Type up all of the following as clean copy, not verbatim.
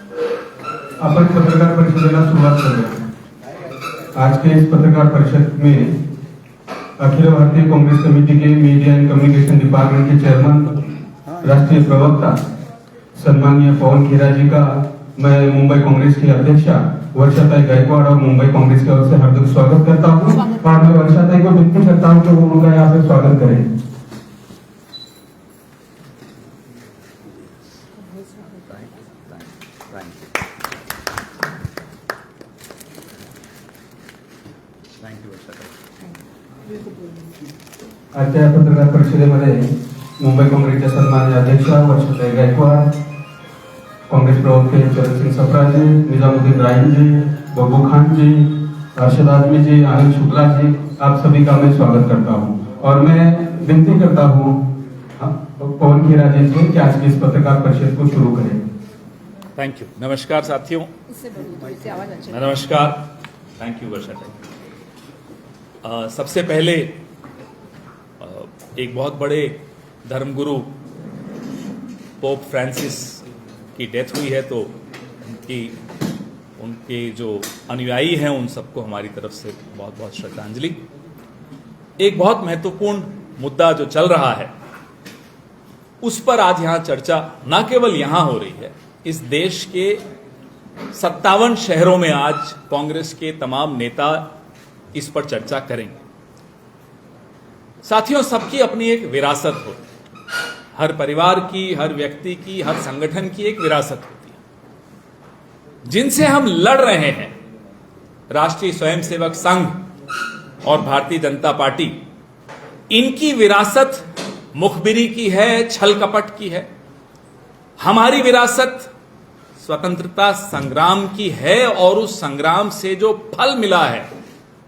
आपण पत्रकार परिषदेला सुरुवात करूया। आज के इस पत्रकार परिषद में अखिल भारतीय कांग्रेस कमेटी के मीडिया एंड कम्युनिकेशन डिपार्टमेंट के चेयरमैन राष्ट्रीय प्रवक्ता सम्माननीय पवन खेरा जी का मैं मुंबई कांग्रेस की अध्यक्षा वर्षाताई गायकवाड़ और मुंबई कांग्रेस की ओर से हार्दिक स्वागत करता हूं और मैं वर्षाताई को विनती करता हूं कि वो उनका यहाँ पे स्वागत करें। आजच्या पत्रकार परिषदेमध्ये मुंबई काँग्रेसच्या सन्माननीय अध्यक्ष वर्षाताई गायकवाड़, कांग्रेस प्रवक्ते चरण सिंह सप्राजी, निजामुद्दीन राइन जी, बब्बू खान जी, अरशद आजमी जी, आनंद शुक्ला जी, आप सभी का मैं स्वागत करता हूं और मैं विनती करता हूं पवन खेरा जी से कि आज की इस पत्रकार परिषद को शुरू करें। Thank you. नमस्कार साथियों। नमस्कार। थैंक यू वर्षाताई। सबसे पहले एक बहुत बड़े धर्मगुरु पोप फ्रांसिस की डेथ हुई है, तो उनके जो अनुयायी हैं उन सबको हमारी तरफ से बहुत बहुत श्रद्धांजलि। एक बहुत महत्वपूर्ण मुद्दा जो चल रहा है उस पर आज यहां चर्चा न केवल यहां हो रही है, इस देश के 57 शहरों में आज कांग्रेस के तमाम नेता इस पर चर्चा करेंगे। साथियों, सबकी अपनी एक विरासत होती है, हर परिवार की, हर व्यक्ति की, हर संगठन की एक विरासत होती है जिनसे हम लड़ रहे हैं। राष्ट्रीय स्वयंसेवक संघ और भारतीय जनता पार्टी, इनकी विरासत मुखबिरी की है, छल कपट की है। हमारी विरासत स्वतंत्रता संग्राम की है और उस संग्राम से जो फल मिला है,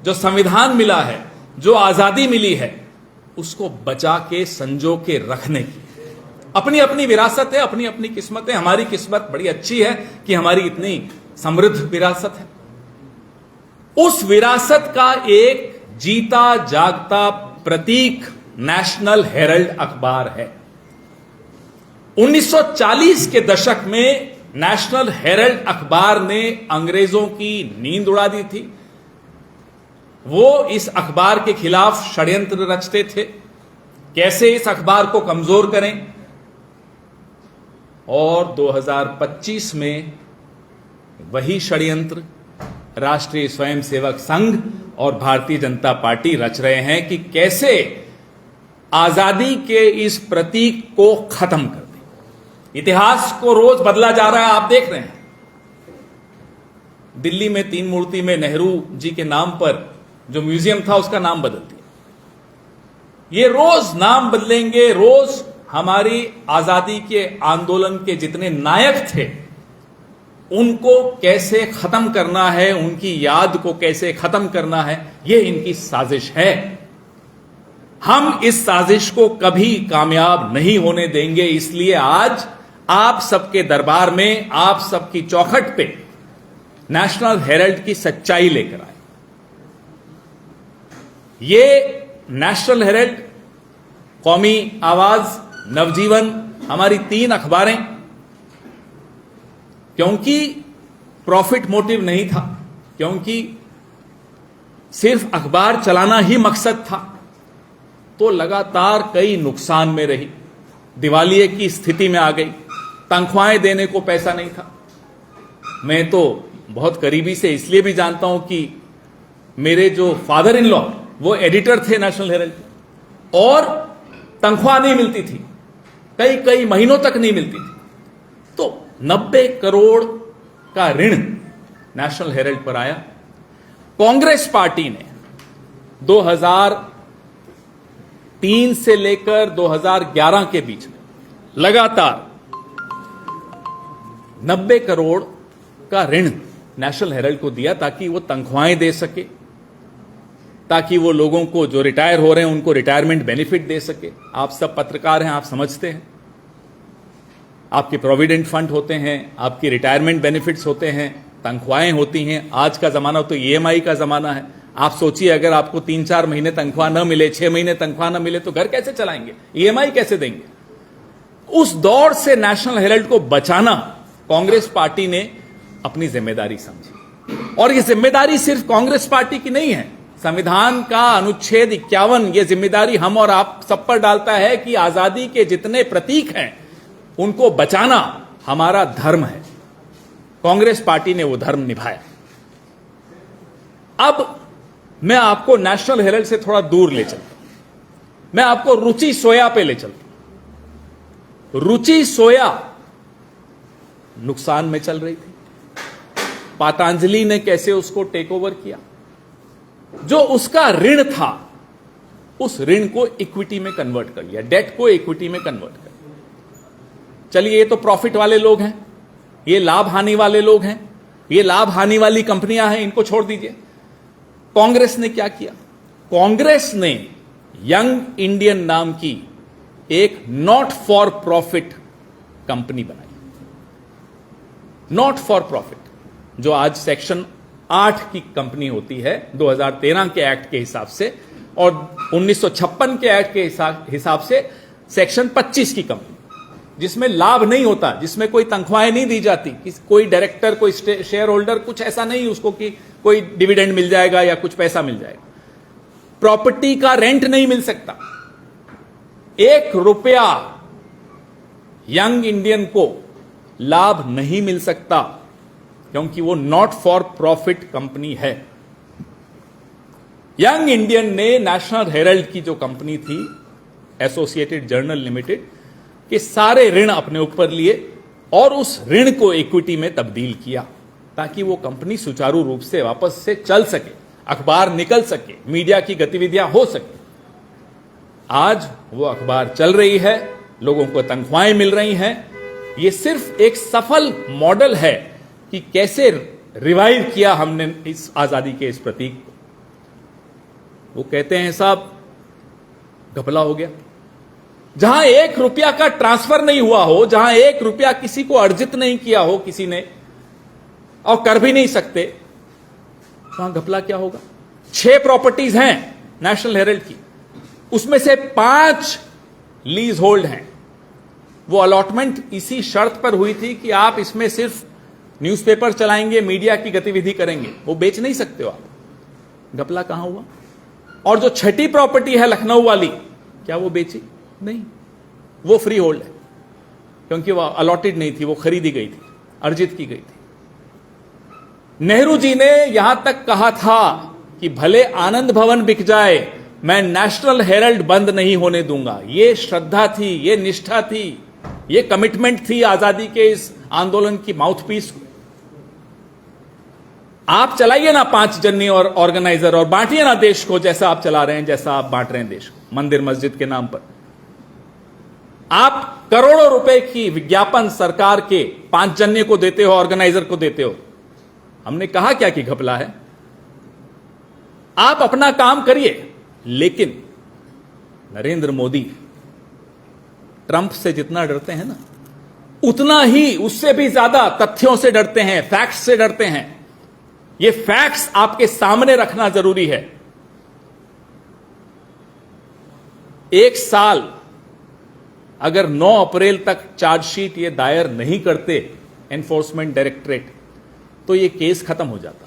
जो संविधान मिला है, जो आजादी मिली है, उसको बचा के संजो के रखने की अपनी अपनी विरासत है, अपनी अपनी किस्मत है। हमारी किस्मत बड़ी अच्छी है कि हमारी इतनी समृद्ध विरासत है। उस विरासत का एक जीता जागता प्रतीक नेशनल हेरल्ड अखबार है। 1940 के दशक में नेशनल हेरल्ड अखबार ने अंग्रेजों की नींद उड़ा दी थी। वो इस अखबार के खिलाफ षड्यंत्र रचते थे, कैसे इस अखबार को कमजोर करें। और 2025 में वही षड्यंत्र राष्ट्रीय स्वयंसेवक संघ और भारतीय जनता पार्टी रच रहे हैं कि कैसे आजादी के इस प्रतीक को खत्म कर दें। इतिहास को रोज बदला जा रहा है, आप देख रहे हैं। दिल्ली में 3 मूर्ति में नेहरू जी के नाम पर जो म्यूजियम था उसका नाम बदल दिया। ये रोज नाम बदलेंगे, रोज हमारी आजादी के आंदोलन के जितने नायक थे उनको कैसे खत्म करना है, उनकी याद को कैसे खत्म करना है, ये इनकी साजिश है। हम इस साजिश को कभी कामयाब नहीं होने देंगे। इसलिए आज आप सबके दरबार में, आप सबकी चौखट पे नेशनल हेरल्ड की सच्चाई लेकर आए। ये नेशनल हेरल्ड, कौमी आवाज, नवजीवन, हमारी 3 अखबारें, क्योंकि प्रॉफिट मोटिव नहीं था, क्योंकि सिर्फ अखबार चलाना ही मकसद था, तो लगातार कई नुकसान में रही, दिवालिये की स्थिति में आ गई, तनख्वाहें देने को पैसा नहीं था। मैं तो बहुत करीबी से इसलिए भी जानता हूं कि मेरे जो फादर इन लॉ वो एडिटर थे नेशनल हेरल्ड, और तनख्वाह नहीं मिलती थी, कई कई महीनों तक नहीं मिलती थी। तो 90 करोड़ का ऋण नेशनल हेरल्ड पर आया। कांग्रेस पार्टी ने 2003 से लेकर 2011 के बीच में लगातार 90 करोड़ का ऋण नेशनल हेरल्ड को दिया ताकि वो तनख्वाहें दे सके, ताकि वो लोगों को जो रिटायर हो रहे हैं उनको रिटायरमेंट बेनिफिट दे सके। आप सब पत्रकार हैं, आप समझते हैं, आपके प्रोविडेंट फंड होते हैं, आपकी रिटायरमेंट बेनिफिट्स होते हैं, तनख्वाहें होती हैं। आज का जमाना तो ईएमआई का जमाना है। आप सोचिए, अगर आपको 3-4 महीने तनख्वाह न मिले, 6 महीने तनख्वाह न मिले, तो घर कैसे चलाएंगे, ईएमआई कैसे देंगे। उस दौर से नेशनल हेरल्ड को बचाना कांग्रेस पार्टी ने अपनी जिम्मेदारी समझी, और ये जिम्मेदारी सिर्फ कांग्रेस पार्टी की नहीं है। संविधान का अनुच्छेद 51 ये जिम्मेदारी हम और आप सब पर डालता है कि आजादी के जितने प्रतीक हैं उनको बचाना हमारा धर्म है। कांग्रेस पार्टी ने वो धर्म निभाया। अब मैं आपको नेशनल हेराल्ड से थोड़ा दूर ले चलता हूं। मैं आपको रुचि सोया पे ले चलता हूं। रुचि सोया नुकसान में चल रही थी। पतंजलि ने कैसे उसको टेक ओवर किया, जो उसका ऋण था उस ऋण को इक्विटी में कन्वर्ट कर लिया, डेट को इक्विटी में कन्वर्ट कर लिया। चलिए, ये तो प्रॉफिट वाले लोग हैं, ये लाभ हानि वाले लोग हैं, ये लाभ हानि वाली कंपनियां हैं, इनको छोड़ दीजिए। कांग्रेस ने क्या किया? कांग्रेस ने यंग इंडियन नाम की एक नॉट फॉर प्रॉफिट कंपनी बनाई। नॉट फॉर प्रॉफिट, जो आज सेक्शन 8 की कंपनी होती है 2013 के एक्ट के हिसाब से, और 1956 के एक्ट के हिसाब से सेक्शन 25 की कंपनी, जिसमें लाभ नहीं होता, जिसमें कोई तनख्वाहें नहीं दी जाती, कोई डायरेक्टर, कोई शेयर होल्डर, कुछ ऐसा नहीं उसको कि कोई डिविडेंड मिल जाएगा या कुछ पैसा मिल जाएगा। प्रॉपर्टी का रेंट नहीं मिल सकता। 1 रुपया यंग इंडियन को लाभ नहीं मिल सकता, क्योंकि वो नॉट फॉर प्रॉफिट कंपनी है। यंग इंडियन ने नेशनल हेराल्ड की जो कंपनी थी, एसोसिएटेड जर्नल लिमिटेड, के सारे ऋण अपने ऊपर लिए और उस ऋण को इक्विटी में तब्दील किया, ताकि वो कंपनी सुचारू रूप से वापस से चल सके, अखबार निकल सके, मीडिया की गतिविधियां हो सके। आज वो अखबार चल रही है, लोगों को तनख्वाहें मिल रही हैं। ये सिर्फ एक सफल मॉडल है कि कैसे रिवाइव किया हमने इस आजादी के इस प्रतीक को। वो कहते हैं साहब घपला हो गया। जहां 1 रुपया का ट्रांसफर नहीं हुआ हो, जहां 1 रुपया किसी को अर्जित नहीं किया हो किसी ने, और कर भी नहीं सकते, वहां घपला क्या होगा? 6 प्रॉपर्टीज हैं नेशनल हेराल्ड की, उसमें से 5 लीज होल्ड हैं। वो अलॉटमेंट इसी शर्त पर हुई थी कि आप इसमें सिर्फ न्यूज़पेपर चलाएंगे, मीडिया की गतिविधि करेंगे, वो बेच नहीं सकते हो आप। घपला कहां हुआ? और जो 6ठी प्रॉपर्टी है लखनऊ वाली, क्या वो बेची? नहीं, वो फ्री होल्ड है, क्योंकि वो अलॉटेड नहीं थी, वो खरीदी गई थी, अर्जित की गई थी। नेहरू जी ने यहां तक कहा था कि भले आनंद भवन बिक जाए, मैं नेशनल हेराल्ड बंद नहीं होने दूंगा। ये श्रद्धा थी, ये निष्ठा थी, ये कमिटमेंट थी आजादी के इस आंदोलन की माउथपीस। आप चलाइए ना 5 जन्नी और ऑर्गेनाइजर, और बांटिए ना देश को, जैसा आप चला रहे हैं, जैसा आप बांट रहे हैं देश को मंदिर मस्जिद के नाम पर। आप करोड़ों रुपए की विज्ञापन सरकार के 5 जन्य को देते हो, ऑर्गेनाइजर को देते हो। हमने कहा क्या कि घपला है? आप अपना काम करिए, लेकिन नरेंद्र मोदी ट्रंप से जितना डरते हैं ना, उतना ही, उससे भी ज्यादा तथ्यों से डरते हैं, फैक्ट्स से डरते हैं। ये फैक्ट्स आपके सामने रखना जरूरी है। 1 साल अगर 9 अप्रैल तक चार्जशीट ये दायर नहीं करते एनफोर्समेंट डायरेक्टरेट, तो ये केस खत्म हो जाता।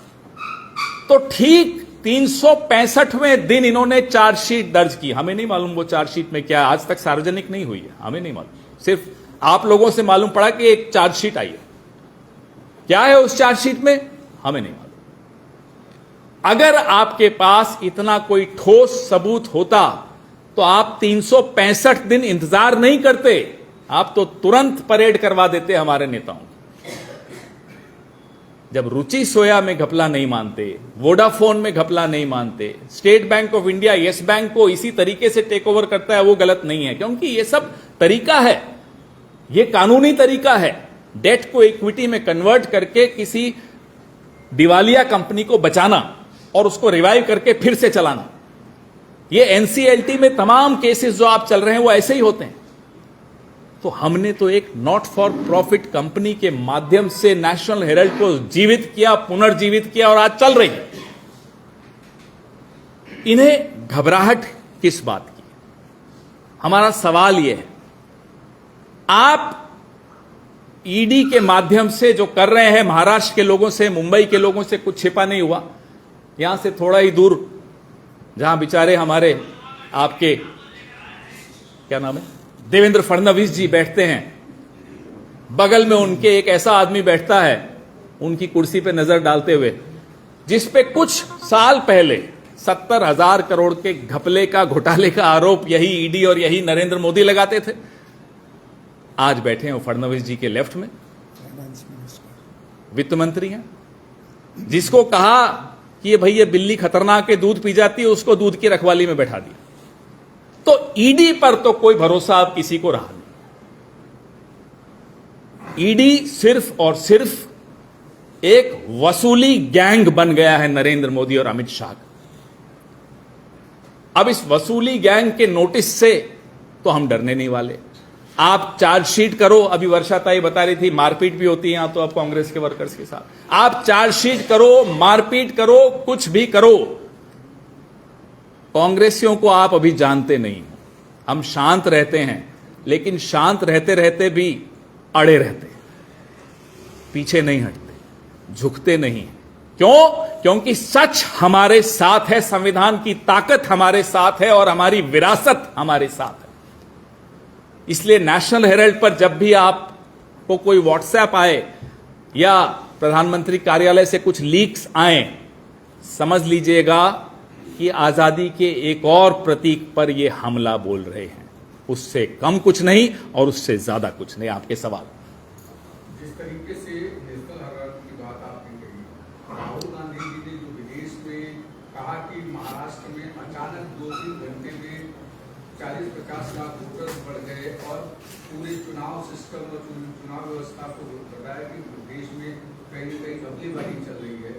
तो ठीक 365वें दिन इन्होंने चार्जशीट दर्ज की। हमें नहीं मालूम वो चार्जशीट में क्या है, आज तक सार्वजनिक नहीं हुई है, हमें नहीं मालूम। सिर्फ आप लोगों से मालूम पड़ा कि एक चार्जशीट आई है। क्या है उस चार्जशीट में, हमें नहीं मालूम। अगर आपके पास इतना कोई ठोस सबूत होता तो आप 365 दिन इंतजार नहीं करते, आप तो तुरंत परेड करवा देते हमारे नेताओं। जब रुचि सोया में घपला नहीं मानते, वोडाफोन में घपला नहीं मानते, state bank of India yes bank को इसी तरीके से टेक ओवर करता है, वो गलत नहीं है, क्योंकि ये सब तरीका है, ये कानूनी तरीका है। डेट को इक्विटी में कन्वर्ट करके किसी दिवालिया कंपनी को बचाना और उसको रिवाइव करके फिर से चलाना। ये एनसीएलटी में तमाम केसेस जो आप चल रहे हैं वो ऐसे ही होते हैं। तो हमने तो एक नॉट फॉर प्रॉफिट कंपनी के माध्यम से नेशनल हेराल्ड को जीवित किया, पुनर्जीवित किया, और आज चल रही है। इन्हें घबराहट किस बात की? हमारा सवाल यह है, आप ईडी के माध्यम से जो कर रहे हैं महाराष्ट्र के लोगों से, मुंबई के लोगों से, कुछ छिपा नहीं हुआ। यहां से थोड़ा ही दूर जहां बेचारे हमारे आपके क्या नाम है, देवेंद्र फडणवीस जी बैठते हैं, बगल में उनके एक ऐसा आदमी बैठता है उनकी कुर्सी पे नजर डालते हुए, जिस पे कुछ साल पहले 70,000 करोड़ के घपले का, घोटाले का आरोप यही ईडी और यही नरेंद्र मोदी लगाते थे। आज बैठे हैं फडणवीस जी के लेफ्ट में, वित्त मंत्री हैं, जिसको कहा कि ये भाई ये बिल्ली खतरनाक है, दूध पी जाती है, उसको दूध की रखवाली में बैठा दिया। तो ईडी पर तो कोई भरोसा अब किसी को रहा नहीं। ईडी सिर्फ और सिर्फ एक वसूली गैंग बन गया है नरेंद्र मोदी और अमित शाह का। अब इस वसूली गैंग के नोटिस से तो हम डरने नहीं वाले। आप चार्जशीट करो, अभी वर्षा ताई बता रही थी मारपीट भी होती है यहां तो अब कांग्रेस के वर्कर्स के साथ। आप चार्जशीट करो, मारपीट करो, कुछ भी करो, कांग्रेसियों को आप अभी जानते नहीं हो। हम शांत रहते हैं, लेकिन शांत रहते रहते भी अड़े रहते, पीछे नहीं हटते, झुकते नहीं। क्यों? क्योंकि सच हमारे साथ है, संविधान की ताकत हमारे साथ है और हमारी विरासत हमारे साथ है। इसलिए नेशनल हेराल्ड पर जब भी आपको कोई व्हाट्सएप आए या प्रधानमंत्री कार्यालय से कुछ लीक्स आए, समझ लीजिएगा कि आजादी के एक और प्रतीक पर यह हमला बोल रहे हैं। उससे कम कुछ नहीं और उससे ज्यादा कुछ नहीं। आपके सवाल। जिस तरीके से नेशनल हेराल्ड की बात आपने कही, राहुल गांधी जी ने जो विदेश में कहा कि महाराष्ट्र में अचानक 2-3 घंटे में 40-50 लाख वोटर्स बढ़ गए और पूरे चुनाव सिस्टम और चुनाव व्यवस्था को बताया कि देश में कहीं न कहीं घपलेबाजी चल रही है,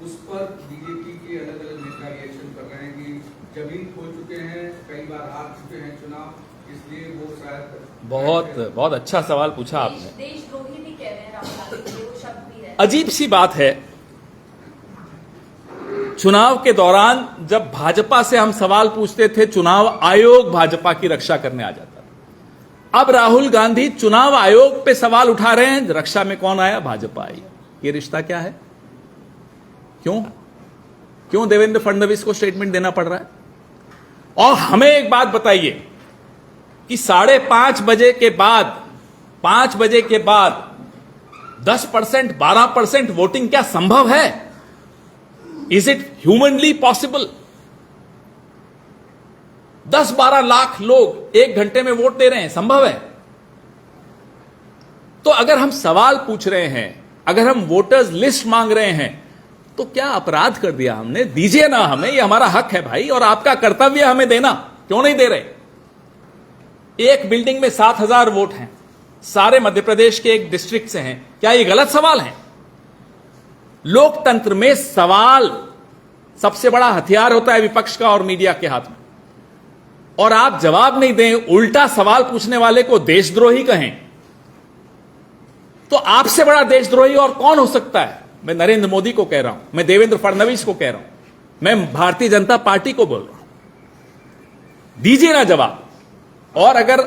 उस पर बीजेपी के अलग अलग नेता रिएक्शन कर रहे हैं कि जमीन खो चुके हैं, कई बार हार चुके हैं चुनाव, इसलिए वो शायद बहुत अच्छा सवाल पूछा आपने। देशद्रोही भी कह रहे हैं राहुल गांधी, वो शब्द भी है। अजीब सी बात है, चुनाव के दौरान जब भाजपा से हम सवाल पूछते थे, चुनाव आयोग भाजपा की रक्षा करने आ जाता था। अब राहुल गांधी चुनाव आयोग पे सवाल उठा रहे हैं, रक्षा में कौन आया? भाजपा आई। ये रिश्ता क्या है? क्यों देवेंद्र फडणवीस को स्टेटमेंट देना पड़ रहा है? और हमें एक बात बताइए कि 5:30 बजे के बाद 5 बजे के बाद 10%, 12% वोटिंग क्या संभव है? Is it humanly possible? 10-12 lakh लोग 1 घंटे में वोट दे रहे हैं, संभव है? तो अगर हम सवाल पूछ रहे हैं, अगर हम वोटर्स लिस्ट मांग रहे हैं, तो क्या अपराध कर दिया हमने? दीजिए ना हमें, ये हमारा हक है भाई, और आपका कर्तव्य है हमें देना। क्यों नहीं दे रहे? एक बिल्डिंग में 7,000 वोट हैं, सारे मध्य प्रदेश के एक डिस्ट्रिक्ट से हैं। क्या ये गलत सवाल है? लोकतंत्र में सवाल सबसे बड़ा हथियार होता है विपक्ष का और मीडिया के हाथ में, और आप जवाब नहीं दें, उल्टा सवाल पूछने वाले को देशद्रोही कहें, तो आपसे बड़ा देशद्रोही और कौन हो सकता है? मैं नरेंद्र मोदी को कह रहा हूं, मैं देवेंद्र फडणवीस को कह रहा हूं, मैं भारतीय जनता पार्टी को बोल रहा हूं, दीजिए ना जवाब। और अगर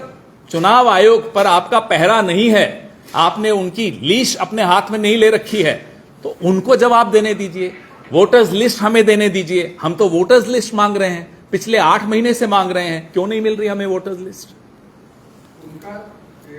चुनाव आयोग पर आपका पहरा नहीं है, आपने उनकी लीश अपने हाथ में नहीं ले रखी है, तो उनको जवाब देने दीजिए। वोटर्स लिस्ट हमें देने दीजिए। हम तो वोटर्स लिस्ट मांग रहे हैं, पिछले 8 महीने से मांग रहे हैं, क्यों नहीं मिल रही हमें वोटर्स लिस्ट? उनका जो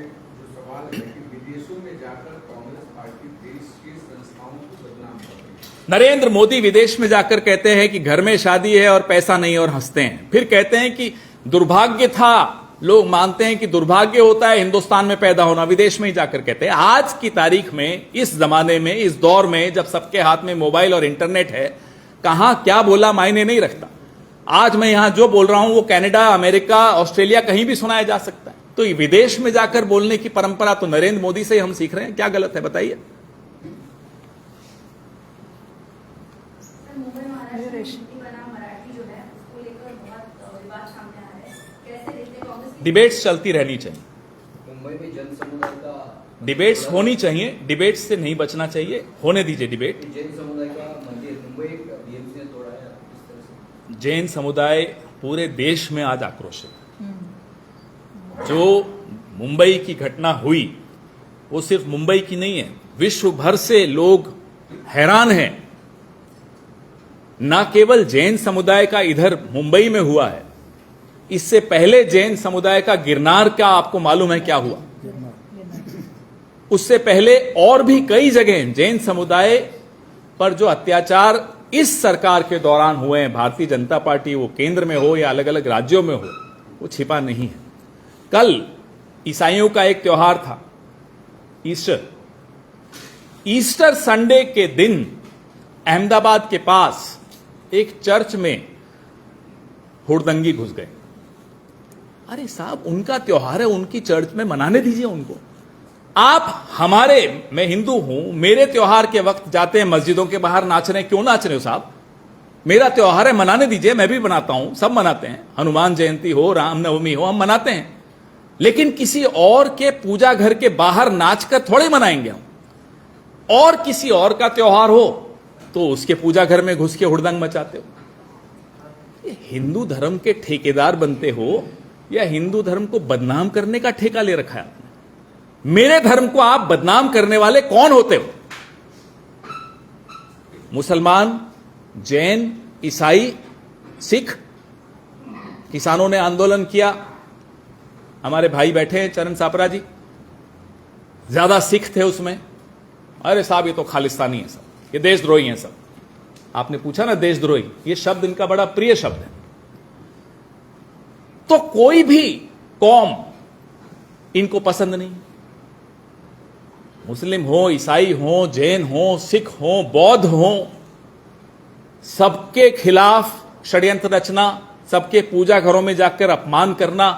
सवाल है कि विदेशों में जाकर कांग्रेस पार्टी देश की संस्थाओं को बदनाम कर रही है। नरेंद्र मोदी विदेश में जाकर कहते हैं कि घर में शादी है और पैसा नहीं, और हंसते हैं। फिर कहते हैं कि दुर्भाग्य था, लोग मानते हैं कि दुर्भाग्य होता है हिंदुस्तान में पैदा होना, विदेश में ही जाकर कहते हैं। आज की तारीख में, इस जमाने में, इस दौर में, जब सबके हाथ में मोबाइल और इंटरनेट है, कहां क्या बोला मायने नहीं रखता। आज मैं यहां जो बोल रहा हूं वो कनाडा, अमेरिका, ऑस्ट्रेलिया कहीं भी सुनाया जा सकता है। तो विदेश में जाकर बोलने की परंपरा तो नरेंद्र मोदी से ही हम सीख रहे हैं। क्या गलत है बताइए? मुंबई महाराष्ट्र में हिंदी बनाम मराठी जो है, उसको लेकर बहुत विवाद सामने आ रहा है। कैसे देखते हैं कांग्रेस? डिबेट्स चलती रहनी चाहिए, मुंबई में जन समुदाय का डिबेट्स होनी चाहिए, डिबेट्स से नहीं बचना चाहिए, होने दीजिए डिबेट। जैन समुदाय का मंदिर मुंबई बीएमसी ने तोड़ा है, इस तरह से जैन समुदाय पूरे देश में आज आक्रोशित है। जो मुंबई की घटना हुई, वो सिर्फ मुंबई की नहीं है, विश्व भर से लोग हैरान हैं। न केवल जैन समुदाय का इधर मुंबई में हुआ है, इससे पहले जैन समुदाय का गिरनार का आपको मालूम है क्या हुआ? उससे पहले और भी कई जगह जैन समुदाय पर जो अत्याचार इस सरकार के दौरान हुए हैं, भारतीय जनता पार्टी वो केंद्र में हो या अलग अलग राज्यों में हो, वो छिपा नहीं है। कल ईसाइयों का एक त्योहार था, ईस्टर। ईस्टर संडे के दिन अहमदाबाद के पास एक चर्च में हुड़दंगी घुस गए। अरे साहब, उनका त्योहार है, उनकी चर्च में मनाने दीजिए उनको। आप हमारे, मैं हिंदू हूं, मेरे त्योहार के वक्त जाते हैं मस्जिदों के बाहर नाच रहे हैं, क्यों नाच रहे हो साहब? मेरा त्योहार है, मनाने दीजिए, मैं भी मनाता हूं, सब मनाते हैं। हनुमान जयंती हो, रामनवमी हो, हम मनाते हैं। लेकिन किसी और के पूजा घर के बाहर नाचकर थोड़े मनाएंगे हम। और किसी और का त्योहार हो तो उसके पूजा घर में घुस के हुड़दंग मचाते हो। ये हिंदू धर्म के ठेकेदार बनते हो या हिंदू धर्म को बदनाम करने का ठेका ले रखा है आपने? मेरे धर्म को आप बदनाम करने वाले कौन होते हो? मुसलमान, जैन, ईसाई, सिख। किसानों ने आंदोलन किया, हमारे भाई बैठे हैं चरण सापरा जी, ज्यादा सिख थे उसमें। अरे साहब, ये तो खालिस्तानी है सब, ये देशद्रोही हैं सब। आपने पूछा ना देशद्रोही, ये शब्द इनका बड़ा प्रिय शब्द है। तो कोई भी कौम इनको पसंद नहीं, मुस्लिम हो, ईसाई हो, जैन हो, सिख हो, बौद्ध हो, सबके खिलाफ षड्यंत्र रचना, सबके पूजा घरों में जाकर अपमान करना,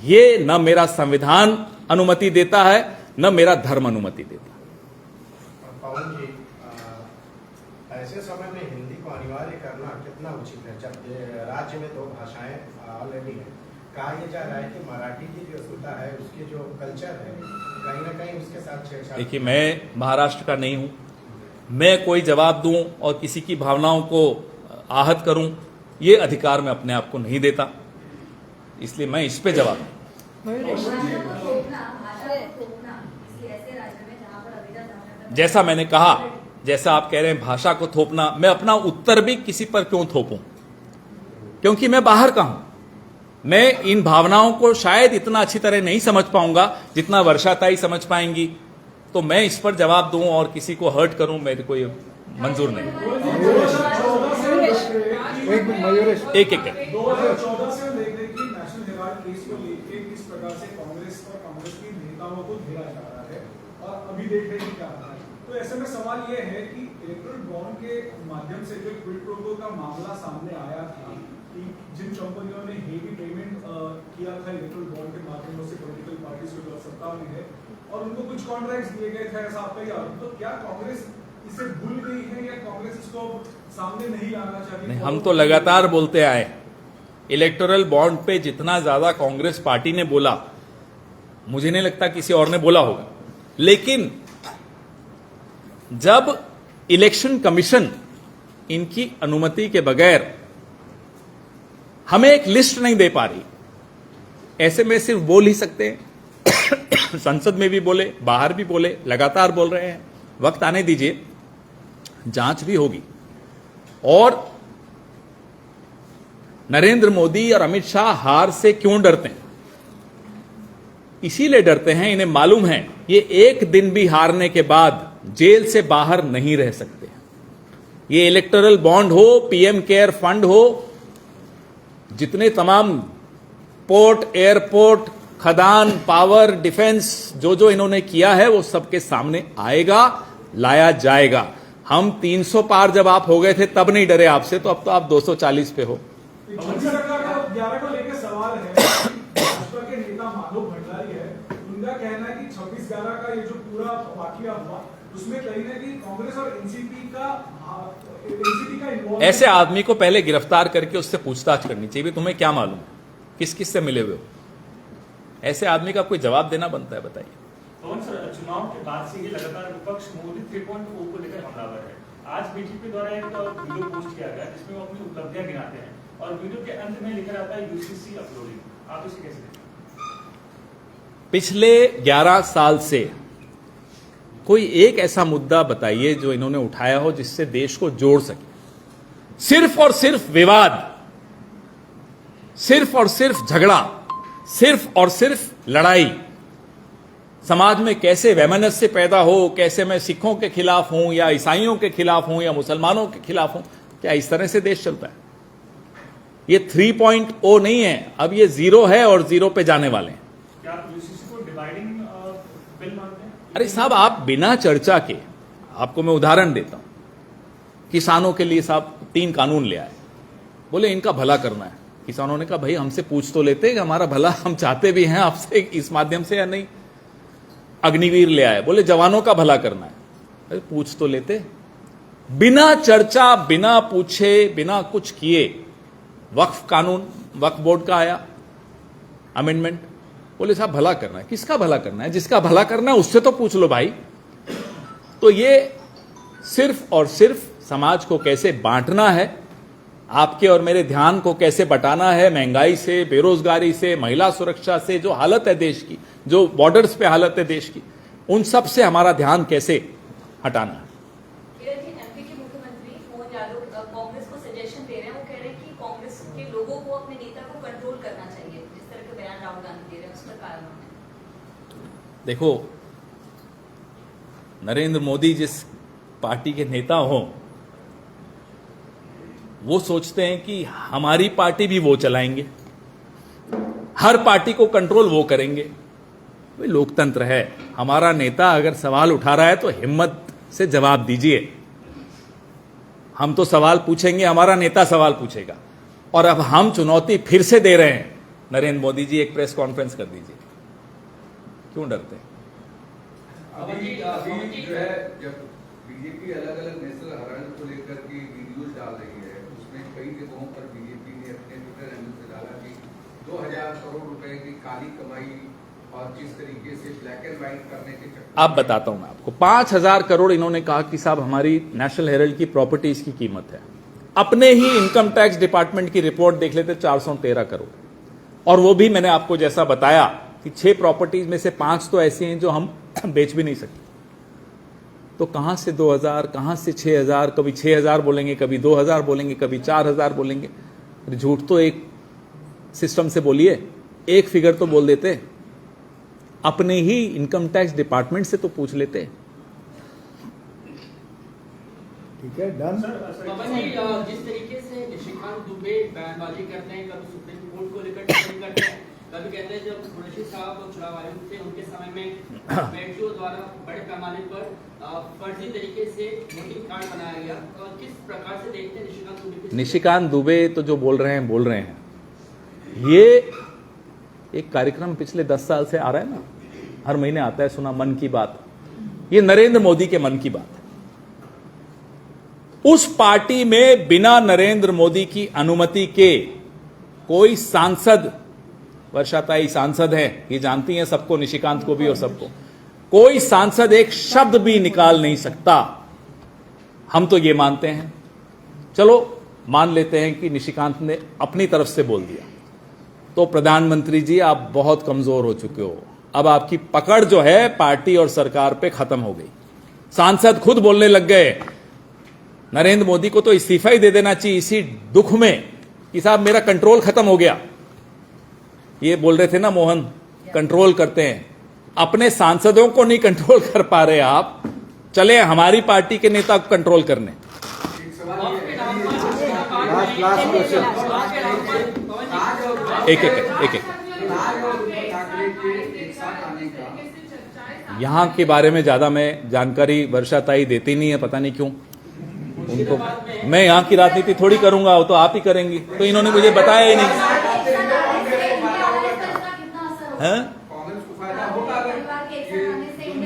ये न मेरा संविधान अनुमति देता है, न मेरा धर्म अनुमति देता है। पवन जी, ऐसे समय में हिंदी को अनिवार्य करना कितना उचित है जब राज्य में 2 भाषाएं ऑलरेडी हैं? कहा यह जा रहा है कि मराठी की जो सुविधा है, उसकी जो कल्चर है, कहीं ना कहीं उसके साथ छेड़छाड़। देखिए, मैं महाराष्ट्र का नहीं हूं, मैं कोई जवाब दूं और किसी की भावनाओं को आहत करूं, ये अधिकार मैं अपने आप को नहीं देता, इसलिए मैं इस पे जवाब दूं। जैसा मैंने कहा, जैसा आप कह रहे हैं भाषा को थोपना, मैं अपना उत्तर भी किसी पर क्यों थोपूं? क्योंकि मैं बाहर का हूं। मैं इन भावनाओं को शायद इतना अच्छी तरह नहीं समझ पाऊंगा जितना वर्षाताई समझ पाएंगी, तो मैं इस पर जवाब दूं और किसी को हर्ट करूं, मेरे को ये मंजूर नहीं। एक 2014 से हम देख रहे हैं कि नेशनल हेराल्ड केस को लेकर किस प्रकार से कांग्रेस और कांग्रेस के नेताओं को घेरा जा रहा है, और अभी देख रहे हैं क्या हो रहा है। तो ऐसे में सवाल यह है कि इलेक्टोरल बॉन्ड के माध्यम से जो क्विड प्रो क्वो का मामला सामने आया था कि जिन कंपनियों ने हेवी पेमेंट किया था इलेक्टोरल बॉन्ड के माध्यम से पॉलिटिकल पार्टीज को जो सत्ता में है, और उनको कुछ कॉन्ट्रैक्ट्स दिए गए थे, ऐसा आपका ही आरोप। तो क्या कांग्रेस इसे भूल गई है या कांग्रेस इसको सामने नहीं लाना चाहती? नहीं, हम तो लगातार बोलते आए, इलेक्टोरल बॉन्ड पे जितना ज्यादा कांग्रेस पार्टी ने बोला, मुझे नहीं लगता किसी और ने बोला होगा। लेकिन जब इलेक्शन कमीशन इनकी अनुमति के बगैर हमें एक लिस्ट नहीं दे पा रही, ऐसे में सिर्फ बोल ही सकते हैं। संसद में भी बोले, बाहर भी बोले, लगातार बोल रहे हैं। वक्त आने दीजिए, जांच भी होगी। और नरेंद्र मोदी और अमित शाह हार से क्यों डरते हैं? इसीलिए डरते हैं, इन्हें मालूम है ये एक दिन भी हारने के बाद जेल से बाहर नहीं रह सकते। ये इलेक्टोरल बॉन्ड हो, पीएम केयर फंड हो, जितने तमाम पोर्ट, एयरपोर्ट, खदान, पावर, डिफेंस, जो जो इन्होंने किया है वो सबके सामने आएगा, लाया जाएगा। हम 300 पार जब आप हो गए थे तब नहीं डरे आपसे, तो अब तो आप 240 पे हो। 11 को लेकर सवाल है, भाजपा के नेता माधव भंडारी है, उनका कहना है कि 26/11 का ये जो पूरा वाकया हुआ उसमें कहीं ना कहीं कांग्रेस और एनसीपी का ऐसे आदमी को पहले गिरफ्तार करके उससे पूछताछ करनी चाहिए, तुम्हें क्या मालूम किस किस से मिले हुए हो। ऐसे आदमी का कोई जवाब देना बनता है, बताइए। कौन सा चुनाव के बाद से ये लगातार विपक्ष मोदी 3.0 को लेकर हमलावर है। आज बीजेपी द्वारा एक वीडियो पोस्ट किया गया जिसमें वो अपनी उपलब्धियां गिनाते हैं और वीडियो के अंत में लिखा रहता है यूसीसी अपलोडिंग। आप इसे कैसे देखते हैं? पिछले 11 साल से कोई एक ऐसा मुद्दा बताइए जो इन्होंने उठाया हो जिससे देश को जोड़ सके। सिर्फ और सिर्फ विवाद, सिर्फ और सिर्फ झगड़ा, सिर्फ और सिर्फ लड़ाई, समाज में कैसे वैमनस्य पैदा हो, कैसे मैं सिखों के खिलाफ हूं या ईसाइयों के खिलाफ हूं या मुसलमानों के खिलाफ हूं, क्या इस तरह से देश चलता है? ये 3.0 नहीं है, अब ये 0 है और 0 पे जाने वाले हैं। क्या आप यूसीसी को डिवाइडिंग बिल मानते हैं? अरे साहब, आप बिना चर्चा के, आपको मैं उदाहरण देता हूं, किसानों के लिए साहब 3 कानून ले आए, बोले इनका भला करना है। किसानों ने कहा भाई हमसे पूछ तो लेते हैं कि हमारा भला हम चाहते भी हैं आपसे इस माध्यम से या नहीं। अग्निवीर ले आए, बोले जवानों का भला करना है, अरे पूछ तो लेते। बिना चर्चा, बिना पूछे, बिना कुछ किए वक्फ कानून, वक्फ बोर्ड का आया अमेंडमेंट, बोले साहब भला करना है। किसका भला करना है? जिसका भला करना है उससे तो पूछ लो भाई। तो ये सिर्फ और सिर्फ समाज को कैसे बांटना है, आपके और मेरे ध्यान को कैसे बटाना है, महंगाई से, बेरोजगारी से, महिला सुरक्षा से, जो हालत है देश की, जो बॉर्डर्स पे हालत है देश की, उन सब से हमारा ध्यान कैसे हटाना है। एमपी के मुख्यमंत्री मोहन यादव कांग्रेस को सजेशन दे रहे हैं, वो कह रहे हैं कि कांग्रेस के लोगों को अपने नेता को कंट्रोल करना चाहिए, जिस तरह के बयान राहुल गांधी दे रहे हैं, उसका कारण है। देखो, नरेंद्र मोदी जिस पार्टी के नेता हो, वो सोचते हैं कि हमारी पार्टी भी वो चलाएंगे, हर पार्टी को कंट्रोल वो करेंगे। भाई लोकतंत्र है, हमारा नेता अगर सवाल उठा रहा है तो हिम्मत से जवाब दीजिए। हम तो सवाल पूछेंगे, हमारा नेता सवाल पूछेगा। और अब हम चुनौती फिर से दे रहे हैं, नरेंद्र मोदी जी एक प्रेस कॉन्फ्रेंस कर दीजिए। क्यों डरते हैं? अभी जो है, जब बीजेपी अलग अलग नेशनल हेराल्ड को लेकर के वीडियोज डाल रही है, उसमें कई जगहों पर बीजेपी ने अपने ट्विटर हैंडल से डाला कि 2000 करोड़ रुपए की काली कमाई और किस तरीके से ब्लैक एंड व्हाइट करने के चक्कर। अब बताता हूं मैं आपको, 5000 करोड़ इन्होंने कहा कि साहब हमारी नेशनल हेराल्ड की प्रॉपर्टीज की कीमत है। अपने ही इनकम टैक्स डिपार्टमेंट की रिपोर्ट देख लेते 413 करोड़। और वो भी मैंने आपको जैसा बताया कि 6 प्रॉपर्टीज में से 5 तो ऐसी हैं जो हम बेच भी नहीं सकते। तो कहां से 2000, कहां से 6000, कभी 6000 बोलेंगे, कभी 2000 बोलेंगे, कभी 4000 बोलेंगे। झूठ तो एक सिस्टम से बोलिए, एक फिगर तो बोल देते, अपने ही इनकम टैक्स डिपार्टमेंट से तो पूछ लेते। ठीक है, डन। पवन जी, जिस तरीके से निशिकांत दुबे बयानबाजी करते हैं, कभी सुप्रीम कोर्ट को लेकर टिप्पणी करते हैं, कभी कहते हैं जब कुरैशी साहब चुनाव आयुक्त थे उनके समय में मेट्रो द्वारा बड़े पैमाने पर फर्जी तरीके से वोटिंग कार्ड बनाया गया। किस प्रकार से देखते हैं निशिकांत दुबे? निशिकांत दुबे तो जो बोल रहे हैं, ये एक कार्यक्रम पिछले 10 साल से आ रहा है ना, हर महीने आता है, सुना, मन की बात। ये नरेंद्र मोदी के मन की बात है। उस पार्टी में बिना नरेंद्र मोदी की अनुमति के कोई सांसद, वर्षाताई सांसद है, ये जानती हैं सबको, निशिकांत को भी और सबको, कोई सांसद एक शब्द भी निकाल नहीं सकता। हम तो ये मानते हैं, चलो मान लेते हैं कि निशिकांत ने अपनी तरफ से बोल दिया, तो प्रधानमंत्री जी आप बहुत कमजोर हो चुके हो। अब आपकी पकड़ जो है पार्टी और सरकार पे खत्म हो गई। सांसद खुद बोलने लग गए, नरेंद्र मोदी को तो इस्तीफा ही दे देना चाहिए इसी दुख में कि साहब मेरा कंट्रोल खत्म हो गया। ये बोल रहे थे ना मोहन, कंट्रोल करते हैं, अपने सांसदों को नहीं कंट्रोल कर पा रहे आप, चले हमारी पार्टी के नेता को कंट्रोल करने। एक यहां के बारे में ज्यादा मैं जानकारी वर्षाताई देती नहीं है, पता नहीं क्यों उनको। मैं यहां की राजनीति थोड़ी करूंगा, वो तो आप ही करेंगी, तो इन्होंने मुझे बताया ही नहीं है।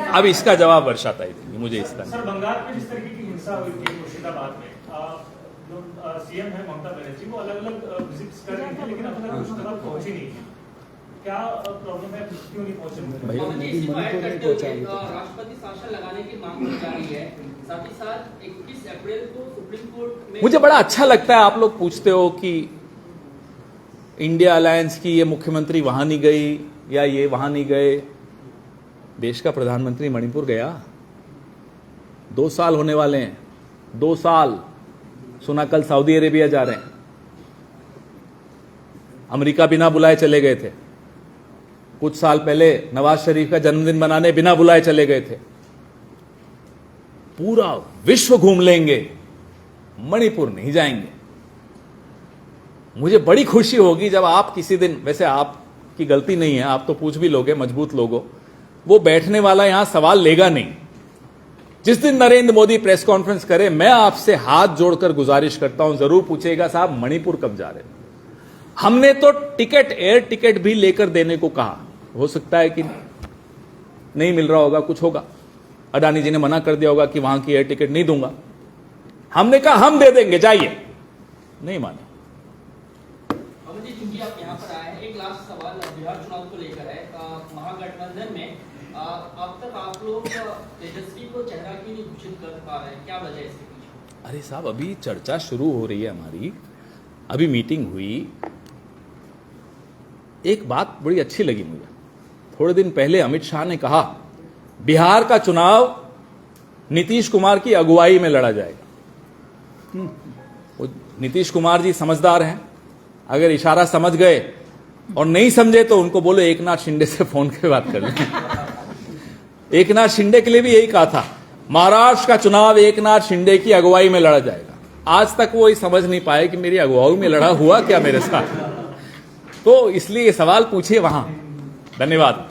अब इसका जवाब वर्षाताई देंगी, मुझे इसका नहीं। सर, बंगाल में जिस तरीके की हिंसा हुई थी मुर्शिदाबाद में, जो सीएम है ममता बनर्जी, वो अलग अलग विजिट्स कर रही थी, लेकिन अब तक मुर्शिदाबाद पहुंची नहीं है। क्या प्रॉब्लम है, क्यों नहीं पहुंचे? राष्ट्रपति शासन लगाने की मांग की जा रही है, साथ ही साथ 21 अप्रैल को सुप्रीम कोर्ट में। मुझे बड़ा अच्छा लगता है आप लोग पूछते हो कि इंडिया अलायंस की ये मुख्यमंत्री वहां नहीं गई या ये वहां नहीं गए। देश का प्रधानमंत्री मणिपुर गया, 2 साल होने वाले हैं, 2 साल। सुना कल सऊदी अरेबिया जा रहे हैं, अमेरिका बिना बुलाए चले गए थे, कुछ साल पहले नवाज शरीफ का जन्मदिन मनाने बिना बुलाए चले गए थे। पूरा विश्व घूम लेंगे, मणिपुर नहीं जाएंगे। मुझे बड़ी खुशी होगी जब आप किसी दिन, वैसे आपकी गलती नहीं है, आप तो पूछ भी लोगे, मजबूत लोग हो, वो बैठने वाला यहां सवाल लेगा नहीं। जिस दिन नरेंद्र मोदी प्रेस कॉन्फ्रेंस करे, मैं आपसे हाथ जोड़कर गुजारिश करता हूं, जरूर पूछेगा साहब मणिपुर कब जा रहे हैं। हमने तो टिकट, एयर टिकट भी लेकर देने को कहा, हो सकता है कि नहीं मिल रहा होगा, कुछ होगा, अडानी जी ने मना कर दिया होगा कि वहां की एयर टिकट नहीं दूंगा। हमने कहा हम दे देंगे, जाइए, नहीं माने। अमन जी, चूंकि आप यहाँ पर आए हैं, एक लास्ट सवाल बिहार चुनाव को लेकर है। महागठबंधन में अब तक आप लोग तेजस्वी को चेहरा क्यों नहीं घोषित कर पा रहे हैं, क्या वजह है इसके पीछे? अरे साहब, अभी चर्चा शुरू हो रही है हमारी, अभी मीटिंग हुई। एक बात बड़ी अच्छी लगी मुझे, थोड़े दिन पहले अमित शाह ने कहा बिहार का चुनाव नीतीश कुमार की अगुवाई में लड़ा जाएगा। वो नीतीश कुमार जी समझदार हैं, अगर इशारा समझ गए और नहीं समझे तो उनको बोलो एकनाथ शिंदे से फोन पे बात कर लें। एकनाथ शिंदे के लिए भी यही कहा था, महाराष्ट्र का चुनाव एकनाथ शिंदे की अगुवाई में लड़ा जाएगा। आज तक वो ये समझ नहीं पाए कि मेरी अगुवाई में लड़ा हुआ क्या मेरे साथ, तो इसलिए ये सवाल पूछिए वहां। धन्यवाद।